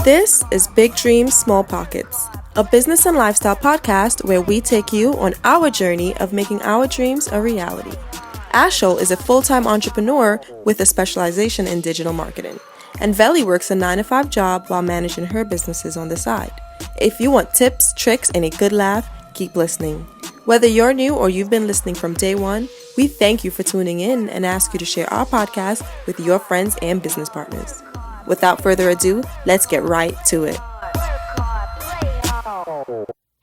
This is Big Dreams, Small Pockets, a business and lifestyle podcast where we take you on our journey of making our dreams a reality. Ashol is a full-time entrepreneur with a specialization in digital marketing, and Veli works a 9-to-5 job while managing her businesses on the side. If you want tips, tricks, and a good laugh, keep listening. Whether you're new or you've been listening from day one, we thank you for tuning in and ask you to share our podcast with your friends and business partners. Without further ado, let's get right to it.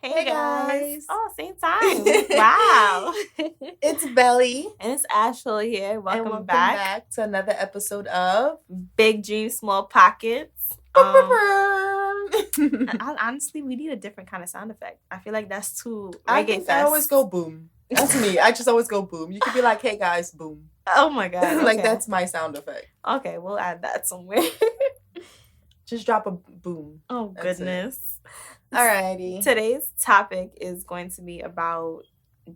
Hey guys. Oh, same time. Wow. It's Belly. And it's Ashel here. Welcome back to another episode of Big Dreams, Small Pockets. Honestly, we need a different kind of sound effect. I feel like that's too reggae. I always go boom. That's me. I just always go boom. You could be like, hey guys, boom. Oh my God. Okay. Like, that's my sound effect. Okay, we'll add that somewhere. Just drop a boom. Oh, goodness. Alrighty. Today's topic is going to be about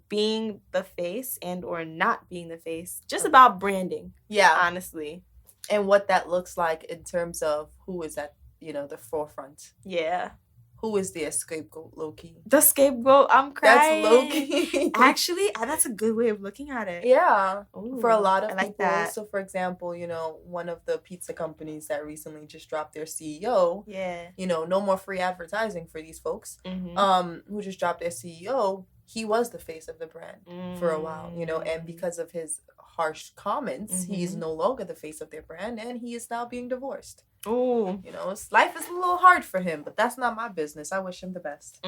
being the face and or not being the face. Just about branding. Yeah. Honestly. And what that looks like in terms of who is at, the forefront. Yeah. Who is the scapegoat, low-key? The scapegoat, I'm crying. That's low-key. Actually, that's a good way of looking at it. Yeah. Ooh, for a lot of I like people. That. So, for example, one of the pizza companies that recently just dropped their CEO. Yeah. No more free advertising for these folks. Mm-hmm. Who just dropped their CEO. He was the face of the brand for a while, and because of his harsh comments, he's no longer the face of their brand, and he is now being divorced. Ooh. Life is a little hard for him, but that's not my business. I wish him the best.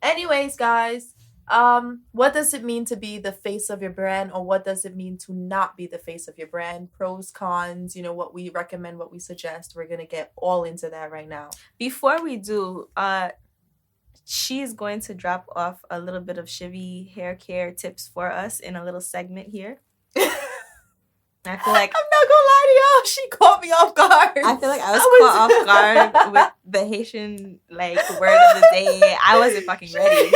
Anyways, guys, what does it mean to be the face of your brand, or what does it mean to not be the face of your brand? Pros, cons, what we recommend, what we suggest. We're going to get all into that right now. Before we do, she's going to drop off a little bit of Shivy hair care tips for us in a little segment here. I feel like I'm not gonna lie to y'all, she caught me off guard. I feel like I was caught off guard with the Haitian word of the day. I wasn't fucking ready.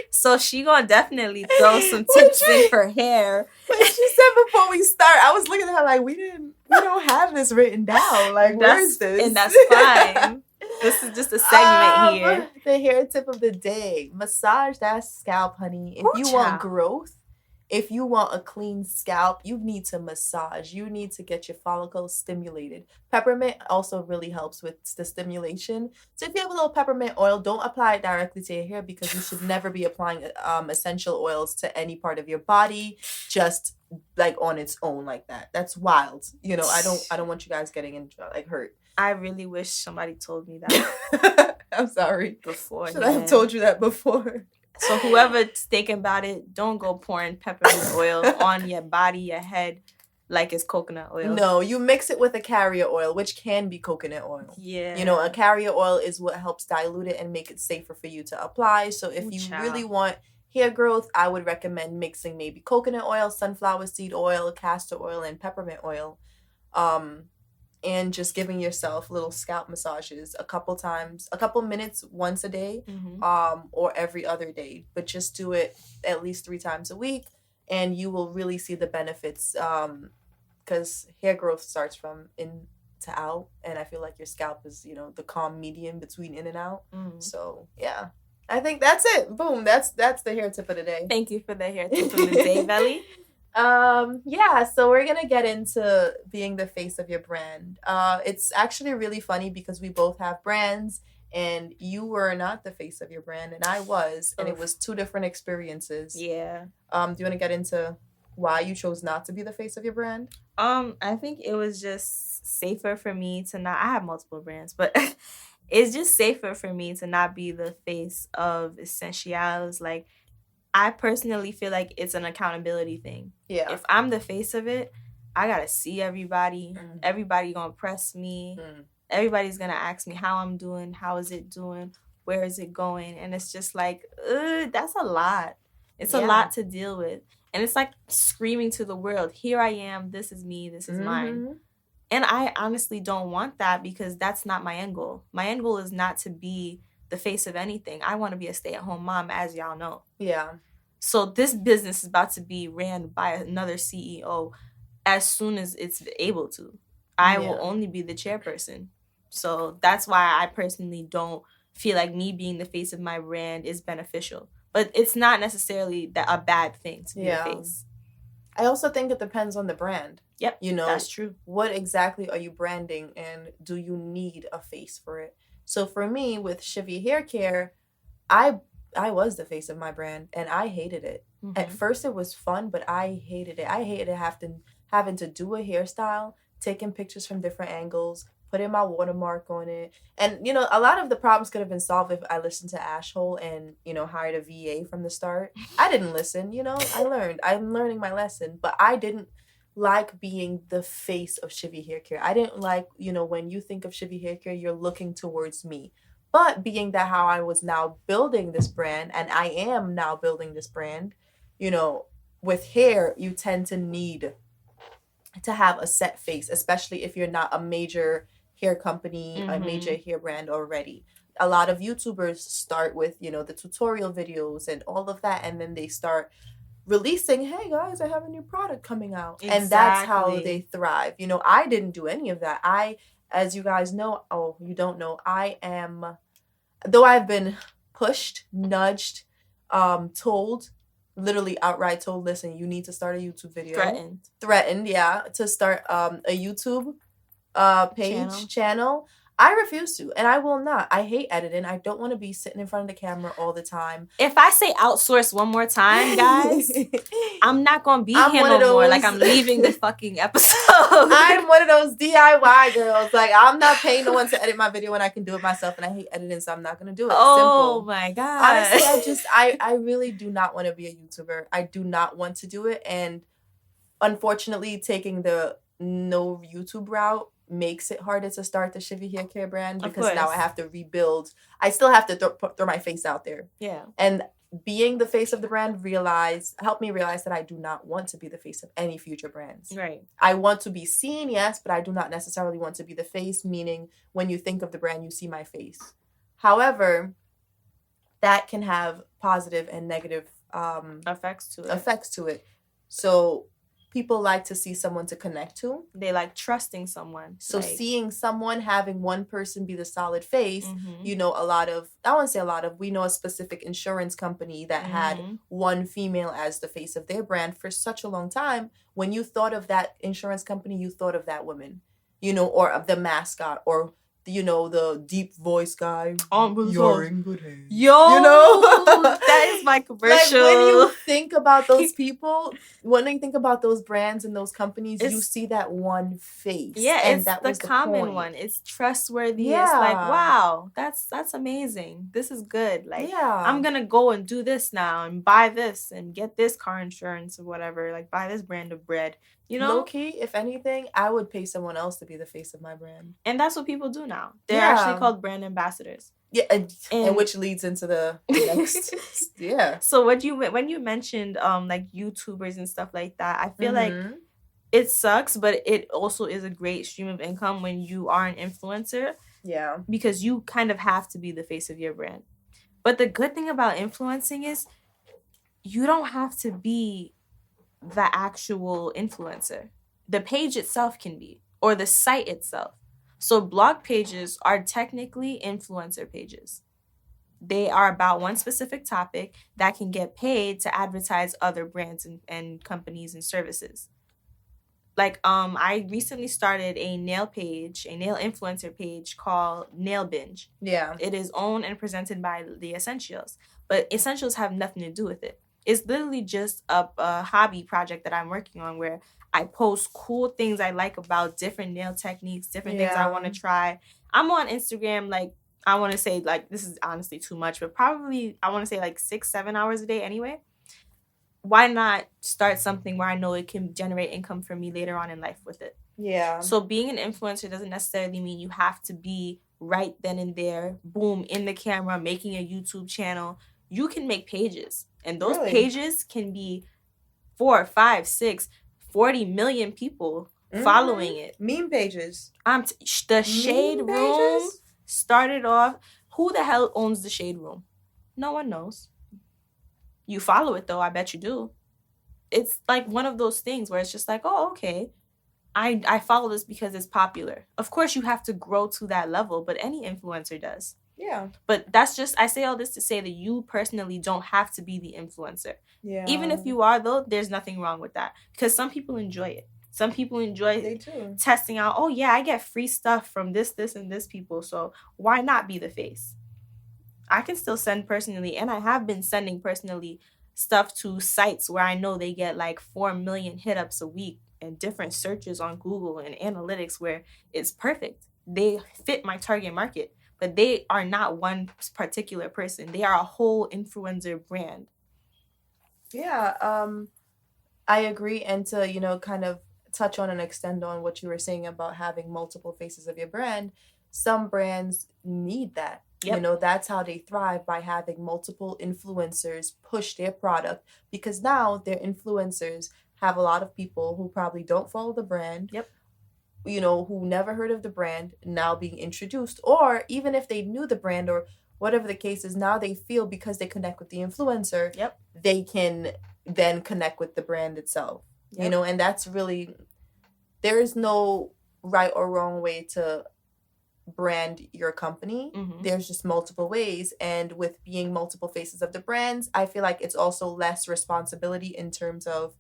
So she gonna definitely throw some tips in for hair. But she said before we start, I was looking at her like we don't have this written down. Like, where is this? And that's fine. This is just a segment here. The hair tip of the day. Massage that scalp, honey. If you want growth, if you want a clean scalp, you need to massage. You need to get your follicles stimulated. Peppermint also really helps with the stimulation. So if you have a little peppermint oil, don't apply it directly to your hair because you should never be applying essential oils to any part of your body, just like on its own like that. That's wild. I don't want you guys getting hurt. I really wish somebody told me that. I'm sorry. Before. Should I have told you that before? So whoever's thinking about it, don't go pouring peppermint oil on your body, your head, like it's coconut oil. No, you mix it with a carrier oil, which can be coconut oil. Yeah. A carrier oil is what helps dilute it and make it safer for you to apply. So if you really want hair growth, I would recommend mixing maybe coconut oil, sunflower seed oil, castor oil, and peppermint oil. And just giving yourself little scalp massages a couple minutes once a day, or every other day. But just do it at least 3 times a week, and you will really see the benefits. Because hair growth starts from in to out, and I feel like your scalp is, the calm medium between in and out. So yeah, I think that's it. Boom. That's the hair tip of the day. Thank you for the hair tip of the day, Belly. So we're gonna get into being the face of your brand. It's actually really funny because we both have brands, and you were not the face of your brand and I was, and it was 2 different experiences. Yeah. Do you want to get into why you chose not to be the face of your brand? I think it was just safer for me to not. I have multiple brands, but it's just safer for me to not be the face of Essentials. Like, I personally feel like it's an accountability thing. Yeah. If I'm the face of it, I gotta see everybody. Everybody gonna press me. Everybody's gonna ask me how I'm doing. How is it doing? Where is it going? And it's just like, that's a lot. It's a lot to deal with. And it's like screaming to the world, here I am. This is me. This is mine. And I honestly don't want that because that's not my end goal. My end goal is not to be the face of anything. I want to be a stay-at-home mom, as y'all know. Yeah. So this business is about to be ran by another CEO as soon as it's able to. I will only be the chairperson. So that's why I personally don't feel like me being the face of my brand is beneficial. But it's not necessarily a bad thing to be a face. I also think it depends on the brand. Yep, you know, that's true. What exactly are you branding, and do you need a face for it? So for me, with Shivy Hair Care, I was the face of my brand, and I hated it. Mm-hmm. At first, it was fun, but I hated it. I hated having to do a hairstyle, taking pictures from different angles, putting my watermark on it. And, you know, a lot of the problems could have been solved if I listened to Ashhole and, you know, hired a VA from the start. I didn't listen, you know, I learned. I'm learning my lesson, but I didn't like being the face of Shivy Hair Care. I didn't like, you know, when you think of Shivy Hair Care, you're looking towards me. But being that how I was now building this brand, and I am now building this brand, you know, with hair, you tend to need to have a set face, especially if you're not a major hair company, a major hair brand already. A lot of YouTubers start with, you know, the tutorial videos and all of that, and then they start releasing, hey guys, I have a new product coming out. Exactly. And that's how they thrive. You know, I didn't do any of that. As you guys know, you don't know, though I've been pushed, nudged, told, literally outright told, listen, you need to start a YouTube video. Threatened, yeah, to start a YouTube channel. I refuse to, and I will not. I hate editing. I don't want to be sitting in front of the camera all the time. If I say outsource one more time, guys, I'm not going to be here no more. Like, I'm leaving the fucking episode. I'm one of those DIY girls. Like, I'm not paying no one to edit my video when I can do it myself, and I hate editing, so I'm not going to do it. Oh, simple. My God. Honestly, I really do not want to be a YouTuber. I do not want to do it, and unfortunately, taking the no YouTube route makes it harder to start the Shivy Hair Care brand, because now I have to rebuild. I still have to throw my face out there. Yeah. And being the face of the brand helped me realize that I do not want to be the face of any future brands. Right. I want to be seen, yes, but I do not necessarily want to be the face, meaning when you think of the brand, you see my face. However, that can have positive and negative effects to it. So people like to see someone to connect to. They like trusting someone. So seeing someone, having one person be the solid face, you know, I won't say a lot of, we know a specific insurance company that had one female as the face of their brand for such a long time. When you thought of that insurance company, you thought of that woman, you know, or of the mascot, or, you know, the deep voice guy. You're in good hands. Yo, you know, that is my commercial. Like, when you think about those people, when you think about those brands and those companies, you see that one face. Yeah, and it's the common one. It's trustworthy. Yeah. It's like, wow, that's amazing. This is good. Like, I'm gonna go and do this now and buy this and get this car insurance or whatever. Like, buy this brand of bread. You know, low key, if anything, I would pay someone else to be the face of my brand. And that's what people do now. They're actually called brand ambassadors. Yeah, and which leads into the next. Yeah. So when you mentioned like YouTubers and stuff like that, I feel like it sucks, but it also is a great stream of income when you are an influencer. Yeah. Because you kind of have to be the face of your brand. But the good thing about influencing is you don't have to be the actual influencer. The page itself can be, or the site itself. So blog pages are technically influencer pages. They are about one specific topic that can get paid to advertise other brands and companies and services. Like, I recently started a nail influencer page called Nail Binge. Yeah. It is owned and presented by The Essentials, but Essentials have nothing to do with it. It's literally just a hobby project that I'm working on, where I post cool things I like about different nail techniques, different things I want to try. I'm on Instagram, like, I want to say, like, this is honestly too much, but probably I want to say like 6-7 hours a day anyway. Why not start something where I know it can generate income for me later on in life with it? Yeah. So being an influencer doesn't necessarily mean you have to be right then and there, boom, in the camera, making a YouTube channel. You can make pages. And those pages can be 4, 5, 6, 40 million people following it. Meme pages. The Shade Room started off. Who the hell owns the Shade Room? No one knows. You follow it though. I bet you do. It's like one of those things where it's just like, oh, okay. I follow this because it's popular. Of course, you have to grow to that level, but any influencer does. Yeah. But that's just, I say all this to say that you personally don't have to be the influencer. Yeah. Even if you are, though, there's nothing wrong with that. Because some people enjoy it. Some people enjoy testing out, oh, yeah, I get free stuff from this, and this people. So why not be the face? I can still send personally, and I have been sending personally stuff to sites where I know they get like 4 million hit-ups a week and different searches on Google and analytics where it's perfect. They fit my target market, but they are not one particular person. They are a whole influencer brand. Yeah, I agree. And to, kind of touch on and extend on what you were saying about having multiple faces of your brand, some brands need that. Yep. That's how they thrive, by having multiple influencers push their product, because now their influencers have a lot of people who probably don't follow the brand. Yep. Who never heard of the brand, now being introduced, or even if they knew the brand or whatever the case is, now they feel because they connect with the influencer, yep, they can then connect with the brand itself. Yep. And that's really, there is no right or wrong way to brand your company. Mm-hmm. There's just multiple ways, and with being multiple faces of the brands, I feel like it's also less responsibility in terms of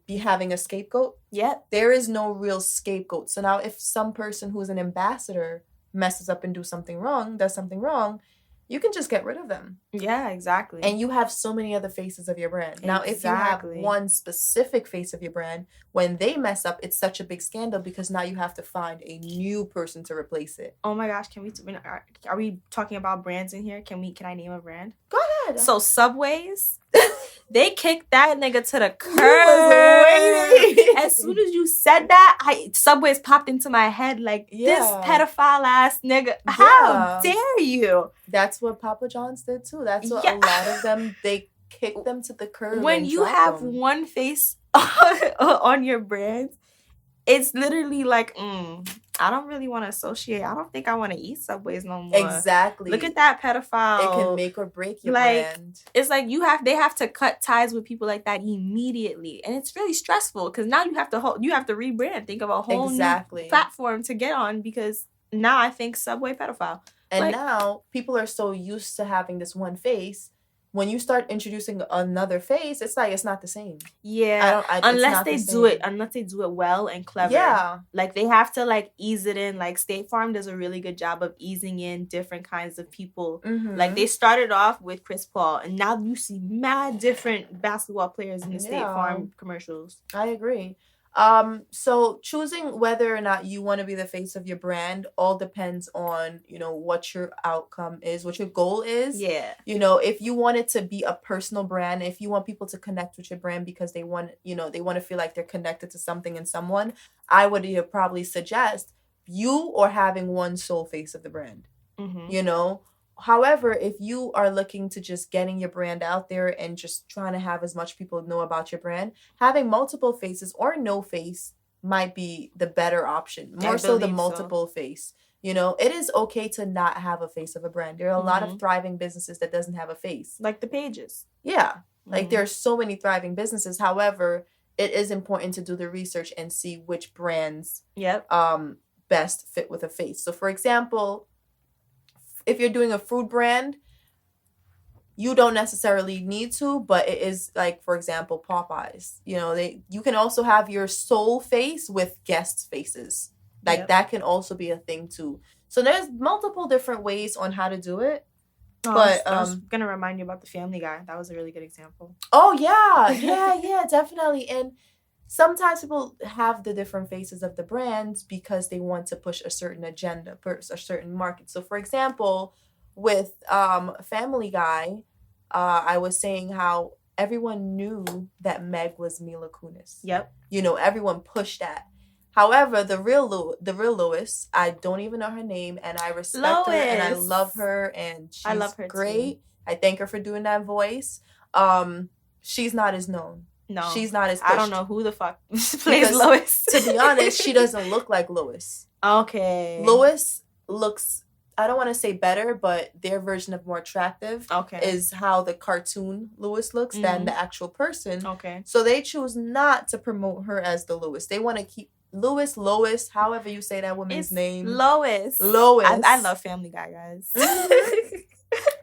be having a scapegoat. Yeah. There is no real scapegoat. So now if some person who's an ambassador messes up and does something wrong, you can just get rid of them. Yeah, exactly. And you have so many other faces of your brand. Now, if you have one specific face of your brand, when they mess up, it's such a big scandal because now you have to find a new person to replace it. Oh my gosh, are we talking about brands in here? Can I name a brand? Go ahead. So Subways, they kicked that nigga to the curb. As soon as you said that, Subways popped into my head like, this pedophile ass nigga. Yeah. How dare you? That's what Papa John's did too. That's what a lot of them, they kick them to the curb. When you have one face on your brand, it's literally like, I don't really want to associate. I don't think I want to eat Subways no more. Exactly. Look at that pedophile. It can make or break your brand. It's like they have to cut ties with people like that immediately, and it's really stressful because now you have to rebrand. Think of a whole new platform to get on, because now I think Subway pedophile. And now people are so used to having this one face. When you start introducing another face, it's like it's not the same. Yeah, unless they do it well and clever. Yeah, like they have to like ease it in. Like State Farm does a really good job of easing in different kinds of people. Mm-hmm. Like they started off with Chris Paul, and now you see mad different basketball players in the State Farm commercials. I agree. So choosing whether or not you want to be the face of your brand all depends on, what your outcome is, what your goal is. Yeah. If you want it to be a personal brand, if you want people to connect with your brand because they want to feel like they're connected to something and someone, I would probably suggest you or having one sole face of the brand. Mm-hmm. However, if you are looking to just getting your brand out there and just trying to have as much people know about your brand, having multiple faces or no face might be the better option. More so the multiple face. It is okay to not have a face of a brand. There are a lot of thriving businesses that doesn't have a face. Like the Pages. Yeah. Like there are so many thriving businesses. However, it is important to do the research and see which brands best fit with a face. So for example, if you're doing a food brand, you don't necessarily need to, but it is like, for example, Popeyes. You can also have your sole face with guest faces. Like that can also be a thing too. So there's multiple different ways on how to do it. But I was gonna remind you about the Family Guy. That was a really good example. Oh yeah, definitely. And sometimes people have the different faces of the brands because they want to push a certain agenda, a certain market. So, for example, with Family Guy, I was saying how everyone knew that Meg was Mila Kunis. Yep. Everyone pushed that. However, the real Lois, I don't even know her name, and I respect her, and I love her, and she's great. Too. I thank her for doing that voice. She's not as known. No, she's not as pushed. I don't know who the fuck plays Lois. To be honest, she doesn't look like Lois. Okay. Lois looks, I don't want to say better, but their version of more attractive is how the cartoon Lois looks than the actual person. Okay. So they choose not to promote her as the Lois. They want to keep Lois, however you say that woman's name. Lois. I love Family Guy, guys.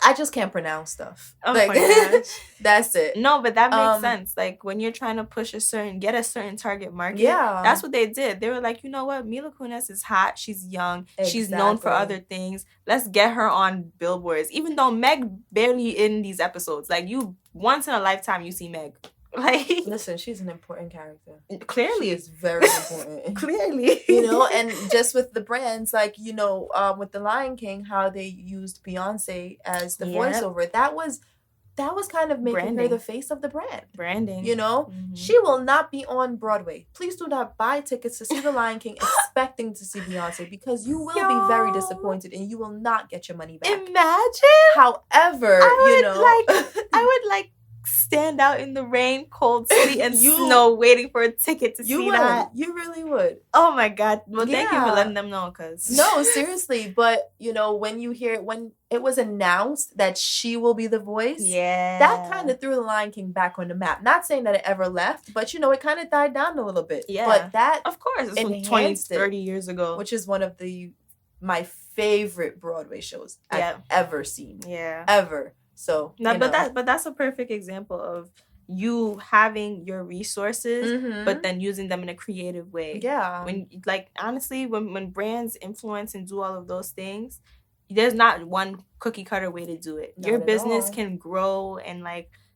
I just can't pronounce stuff. Oh my gosh. That's it. No, but that makes sense. Like when you're trying to push get a certain target market. Yeah. That's what they did. They were like, you know what? Mila Kunis is hot. She's young. Exactly. She's known for other things. Let's get her on billboards. Even though Meg barely in these episodes. Like once in a lifetime you see Meg. Like, listen, she's an important character. Clearly, it's very important. Clearly, and just with the brands, like with the Lion King, how they used Beyonce as the voiceover. That was kind of making her the face of the brand. Branding. She will not be on Broadway. Please do not buy tickets to see the Lion King expecting to see Beyonce, because you will be very disappointed and you will not get your money back. Imagine. However, I would like stand out in the rain, cold, sleet, and snow waiting for a ticket to see that. You really would. Oh my God. Well, thank you for letting them know, because... No, seriously. But, when you hear when it was announced that she will be the voice, that kind of threw the Lion King back on the map. Not saying that it ever left, but, it kind of died down a little bit. Yeah. But that, of course, it's 20, 30 years ago. Which is one of my favorite Broadway shows I've ever seen. Yeah. Ever. So but that's a perfect example of you having your resources, but then using them in a creative way. Yeah. When honestly, when brands influence and do all of those things, there's not one cookie cutter way to do it. Your business can grow and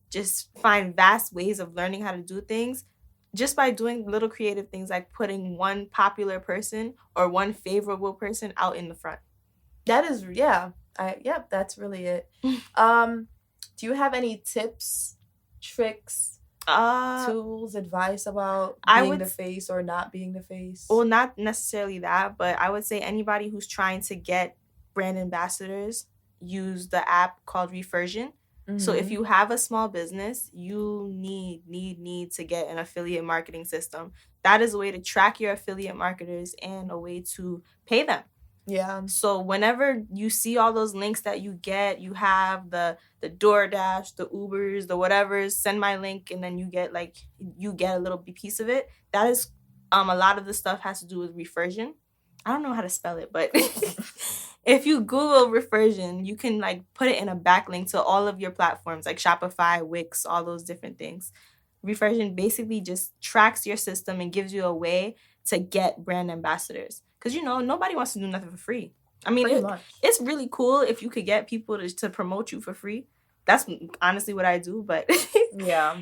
just find vast ways of learning how to do things just by doing little creative things, like putting one popular person or one favorable person out in the front. That is, that's really it. Do you have any tips, tricks, tools, advice about being the face or not being the face? Well, not necessarily that, but I would say anybody who's trying to get brand ambassadors, use the app called Reversion. So if you have a small business, you need to get an affiliate marketing system. That is a way to track your affiliate marketers and a way to pay them. Yeah. So whenever you see all those links that you get, you have the DoorDash, the Ubers, the whatevers, send my link, and then you get a little piece of it. That is a lot of the stuff has to do with Reversion. I don't know how to spell it, but if you Google Reversion, you can put it in a backlink to all of your platforms like Shopify, Wix, all those different things. Reversion basically just tracks your system and gives you a way to get brand ambassadors. Because, nobody wants to do nothing for free. I mean, it's really cool if you could get people to promote you for free. That's honestly what I do. But yeah,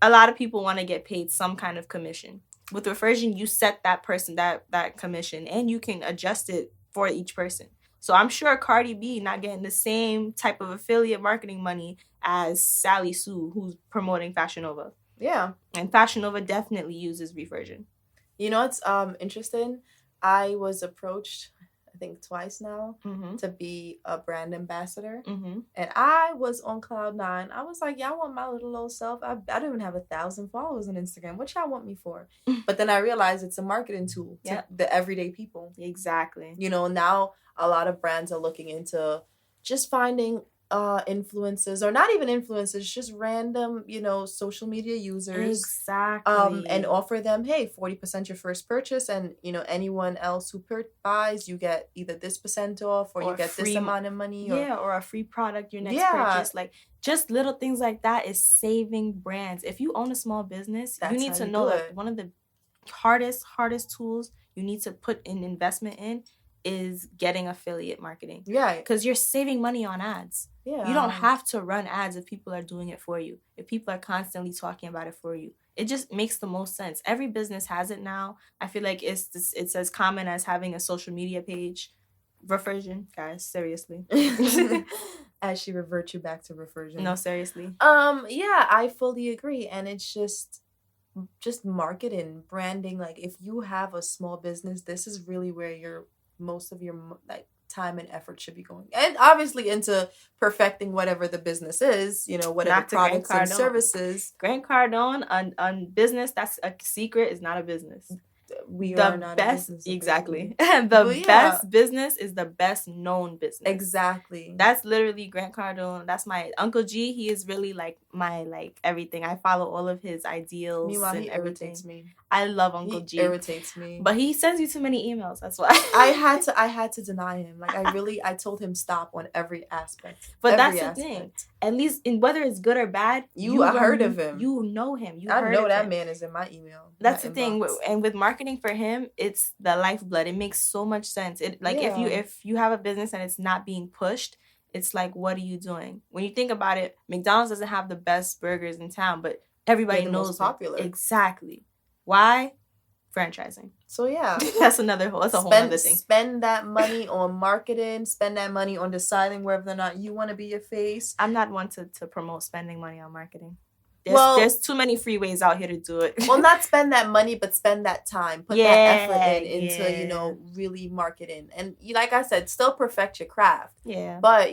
a lot of people want to get paid some kind of commission. With Reversion, you set that person, that commission, and you can adjust it for each person. So I'm sure Cardi B not getting the same type of affiliate marketing money as Sally Sue, who's promoting Fashion Nova. Yeah. And Fashion Nova definitely uses Reversion. It's interesting. I was approached, I think twice now, to be a brand ambassador. And I was on cloud 9. I was like, y'all want my little old self? I don't even have 1,000 followers on Instagram. What y'all want me for? But then I realized it's a marketing tool to the everyday people. Exactly. Now a lot of brands are looking into just finding influencers, or not even influencers, just random, social media users. Exactly. And offer them, hey, 40% your first purchase, and anyone else who buys, you get either this % off, or you get this amount of money, or a free product your next purchase. Just little things like that is saving brands. If you own a small business, you need to know that one of the hardest tools you need to put an investment in is getting affiliate marketing. Yeah. Because you're saving money on ads. Yeah. You don't have to run ads if people are doing it for you. If people are constantly talking about it for you. It just makes the most sense. Every business has it now. I feel like it's as common as having a social media page. Reversion, guys, seriously. As she reverts you back to Reversion. No, seriously. Yeah, I fully agree. And it's just marketing, branding. If you have a small business, this is really where most of your time and effort should be going, and obviously into perfecting whatever the business is, whatever products and services. Grant Cardone on business that's a secret is not a business. we the are not best, a business. exactly. The best business is the best known business. Exactly. That's literally Grant Cardone. That's my Uncle G. He is really like my everything. I follow all of his ideals. Meanwhile, and he everything. irritates me. I love Uncle He G. irritates me. But he sends you too many emails. That's why I had to deny him. Like I told him stop on every aspect. But that's the thing. At least in whether it's good or bad, you heard of him. You know him. I know that man is in my email. That's the thing. And with marketing for him, it's the lifeblood. It makes so much sense. If you have a business and it's not being pushed, it's like, what are you doing? When you think about it, McDonald's doesn't have the best burgers in town, but everybody knows most popular. Exactly. Why? Franchising. So yeah, that's a whole other thing. Spend that money on marketing. Spend that money on deciding whether or not you want to be your face. I'm not one to promote spending money on marketing. There's too many free ways out here to do it. Well, not spend that money, but spend that time. Put that effort into, really marketing. And like I said, still perfect your craft. Yeah. But,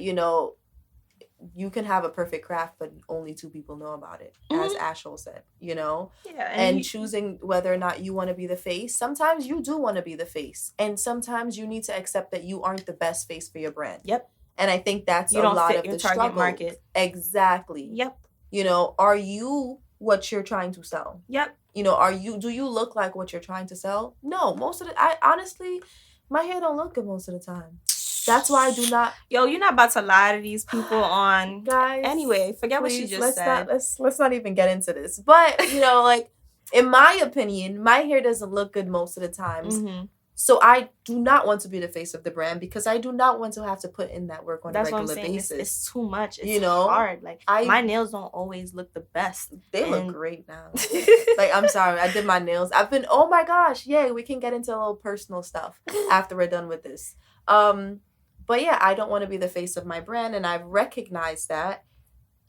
you can have a perfect craft, but only 2 people know about it, as Ashel said, Yeah. And choosing whether or not you want to be the face. Sometimes you do want to be the face. And sometimes you need to accept that you aren't the best face for your brand. Yep. And I think that's a lot of the struggle. Market. Exactly. Yep. Are you what you're trying to sell? Yep. Do you look like what you're trying to sell? No, I honestly, my hair don't look good most of the time. That's why I do not. Yo, you're not about to lie to these people on. Guys. Anyway, forget what she just said. Let's not even get into this. But, in my opinion, my hair doesn't look good most of the times. Mm-hmm. So I do not want to be the face of the brand because I do not want to have to put in that work on a regular basis. It's too much. It's hard. My nails don't always look the best. They look great now. I'm sorry. I did my nails. Oh my gosh. Yay. We can get into a little personal stuff after we're done with this. But yeah, I don't want to be the face of my brand. And I've recognized that.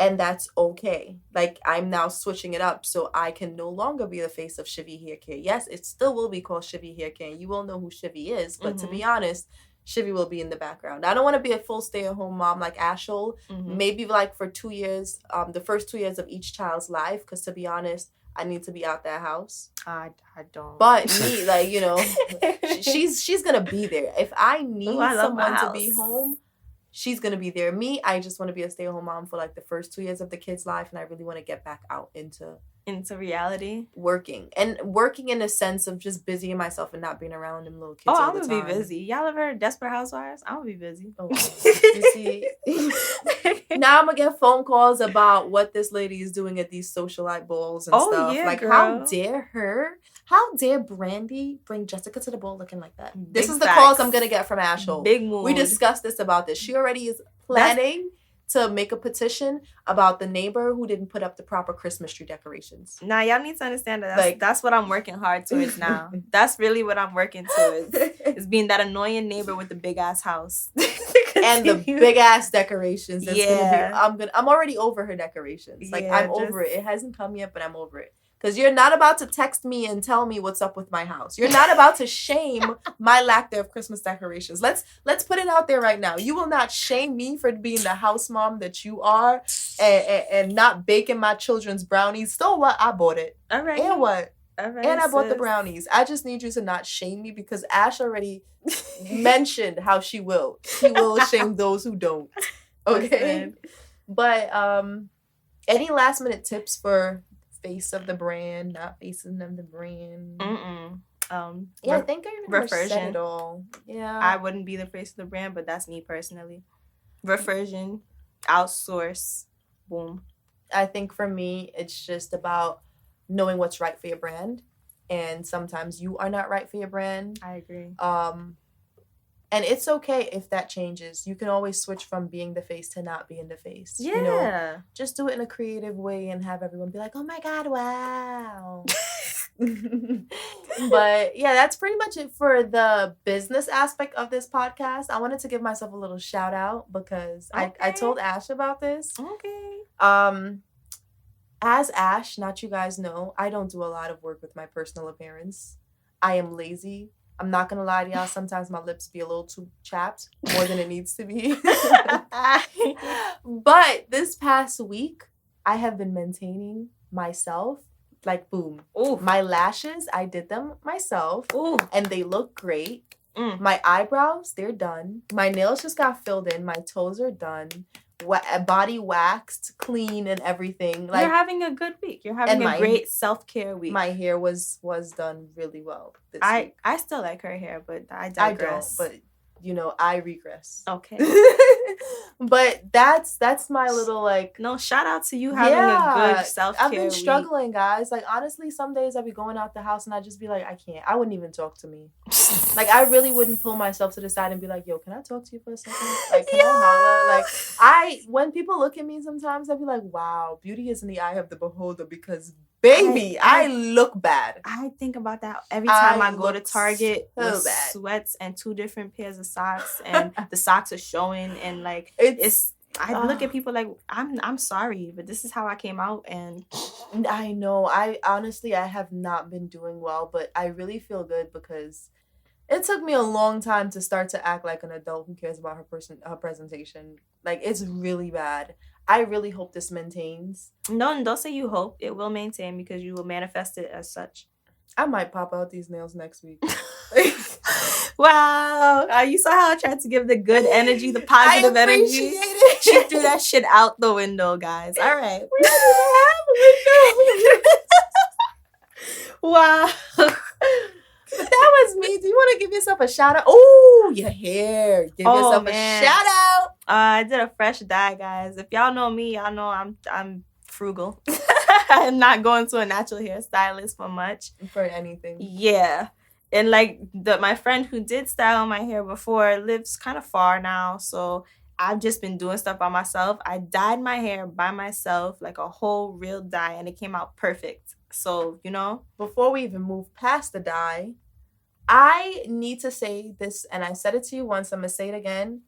And that's okay. I'm now switching it up so I can no longer be the face of Shivy Hair Care. Yes, it still will be called Shivy Hair Care. You will know who Shivy is. But to be honest, Shivy will be in the background. I don't want to be a full stay-at-home mom like Ashel. Mm-hmm. Maybe for 2 years, the first 2 years of each child's life. Because to be honest, I need to be out that house. I don't. But me, she's going to be there. If I need someone to be home, she's going to be there. Me, I just want to be a stay-at-home mom for the first 2 years of the kid's life. And I really want to get back out into reality. Working in a sense of just busying myself and not being around them little kids all the time. I'm going to be busy. Y'all ever heard Desperate Housewives? I'm going to be busy. Oh, you see, now I'm going to get phone calls about what this lady is doing at these socialite balls and stuff. Yeah, girl. How dare her? How dare Brandy bring Jessica to the ball looking like that? This is the facts. calls I'm going to get from Ashel. Big mood. We discussed this about this. She already is planning to make a petition about the neighbor who didn't put up the proper Christmas tree decorations. Nah, y'all need to understand that that's what I'm working hard towards now. That's really what I'm working towards. Is being that annoying neighbor with the big ass house. And the big ass decorations. I'm already over her decorations. I'm over it. It hasn't come yet, but I'm over it. Because you're not about to text me and tell me what's up with my house. You're not about to shame my lack of Christmas decorations. Let's put it out there right now. You will not shame me for being the house mom that you are and not baking my children's brownies. So what? I bought it. All right. And what? All right, and I bought the brownies. I just need you to not shame me because Ash already mentioned how she will. She will shame those who don't. Okay? But any last minute tips for face of the brand, not facing them the brand? I think I remember said it all. Yeah. I wouldn't be the face of the brand, but that's me personally. Reversion, outsource, boom. I think for me, it's just about knowing what's right for your brand. And sometimes you are not right for your brand. I agree. And it's okay if that changes. You can always switch from being the face to not being the face. Yeah. Just do it in a creative way and have everyone be like, oh my God, wow. But yeah, that's pretty much it for the business aspect of this podcast. I wanted to give myself a little shout out because I told Ash about this. Okay. As Ash, not you guys know, I don't do a lot of work with my personal appearance. I am lazy. I'm not going to lie to y'all. Sometimes my lips be a little too chapped, more than it needs to be. But this past week, I have been maintaining myself Like, boom. Ooh. My lashes, I did them myself. Ooh. And they look great. My eyebrows, they're done. My nails just got filled in. My toes are done. Body waxed, clean, and everything. Like, you're having a good week. You're having a great self-care week. My hair was done really well this week. I still like her hair, but I digress. I don't, but I regress. Okay. But that's my little, like... No, shout out to you having a good self-care I've been week. struggling, guys. Like, honestly, some days I'd be going out the house and I'd just be like, I can't. I wouldn't even talk to me. Like, I really wouldn't pull myself to the side and be like, yo, can I talk to you for a second? Like, can I holler? Like, when people look at me sometimes, I'd be like, wow, beauty is in the eye of the beholder because... Baby, I look bad. I think about that every time I go to Target with sweats and 2 different pairs of socks, and the socks are showing, and like I look at people like I'm sorry, but this is how I came out, and I know. I honestly have not been doing well, but I really feel good because it took me a long time to start to act like an adult who cares about her presentation. Like, it's really bad. I really hope this maintains. No, don't say you hope. It will maintain because you will manifest it as such. I might pop out these nails next week. Wow. You saw how I tried to give the good energy, the positive energy? It. She threw that shit out the window, guys. All right. We don't even have a window. Wow. But that was me. Do you want to give yourself a shout out? Oh, your hair. Give yourself a shout out. I did a fresh dye, guys. If y'all know me, y'all know I'm frugal. I'm not going to a natural hairstylist for much. For anything. Yeah. And like my friend who did style my hair before lives kind of far now, so I've just been doing stuff by myself. I dyed my hair by myself, like a whole real dye, and it came out perfect. So, before we even move past the dye, I need to say this, and I said it to you once, I'm going to say it again.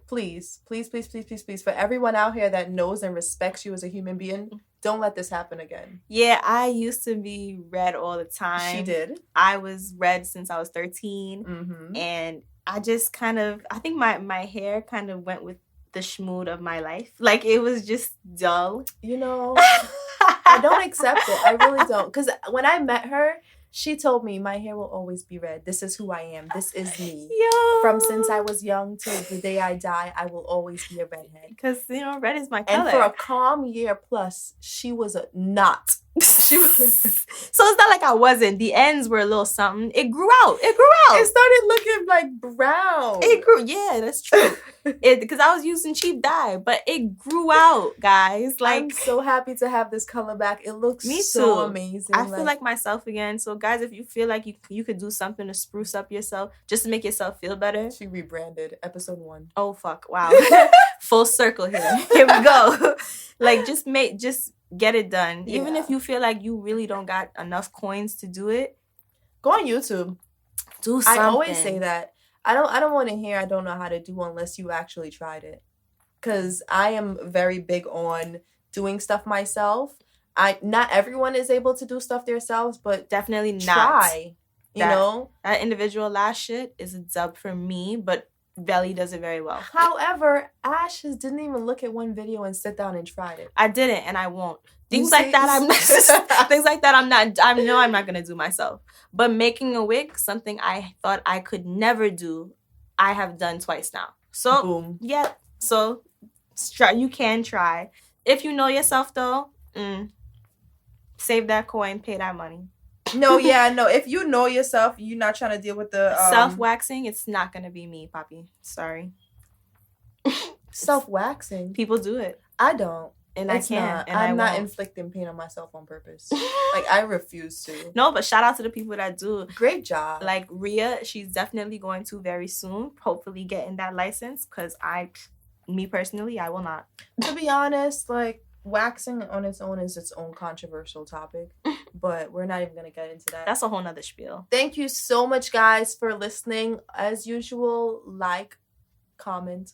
Please, please, please, please, please, please, for everyone out here that knows and respects you as a human being, don't let this happen again. Yeah, I used to be red all the time. She did. I was red since I was 13. Mm-hmm. And I just I think my hair kind of went with the schmood of my life. Like, it was just dull. I don't accept it. I really don't. Because when I met her, she told me my hair will always be red. This is who I am. This is me. Yo. From since I was young till the day I die, I will always be a redhead. Because, red is my color. And for a calm year plus, she was not. She was. So it's not like I wasn't. The ends were a little something. It grew out. It started looking like brown. It grew. Yeah, that's true. Because I was using cheap dye, but it grew out, guys. Like, I'm so happy to have this color back. It looks so amazing. I feel like myself again. So, guys, if you feel like you could do something to spruce up yourself, just to make yourself feel better. She rebranded episode 1. Oh, fuck. Wow. Full circle here. Here we go. Like, just get it done. Yeah. Even if you feel like you really don't got enough coins to do it, go on YouTube. Do something. I always say that. I don't want to hear I don't know how to do unless you actually tried it. Because I am very big on doing stuff myself. Not everyone is able to do stuff themselves, but definitely not. Try. That individual lash shit is a dub for me, but Belly does it very well. However, Ash didn't even look at one video and sit down and try it. I didn't, and I won't. Things like that, I know I'm not gonna do myself. But making a wig, something I thought I could never do, I have done twice now. So boom. Yeah. So you can try. If you know yourself, though, save that coin, pay that money. No. If you know yourself, you're not trying to deal with the self-waxing. It's not gonna be me, Poppy. Sorry. Self-waxing. People do it. I don't. And I can't. And I'm not inflicting pain on myself on purpose. Like, I refuse to. No, but shout out to the people that do. Great job. Like Rhea, she's definitely going to very soon. Hopefully getting that license. Because me personally, I will not. To be honest, like, waxing on its own is its own controversial topic. But we're not even going to get into that. That's a whole nother spiel. Thank you so much, guys, for listening. As usual, like, comment.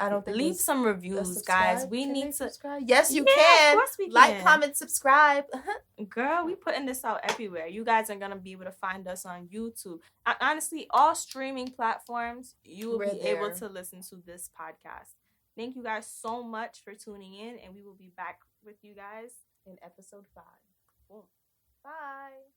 I don't think leave some reviews, guys. We need to subscribe. Yes, you can. Of course we can. Like, comment, subscribe. Girl, we putting this out everywhere. You guys are gonna be able to find us on YouTube. Honestly, all streaming platforms, you will be able to listen to this podcast. Thank you guys so much for tuning in, and we will be back with you guys in episode 5. Cool. Bye.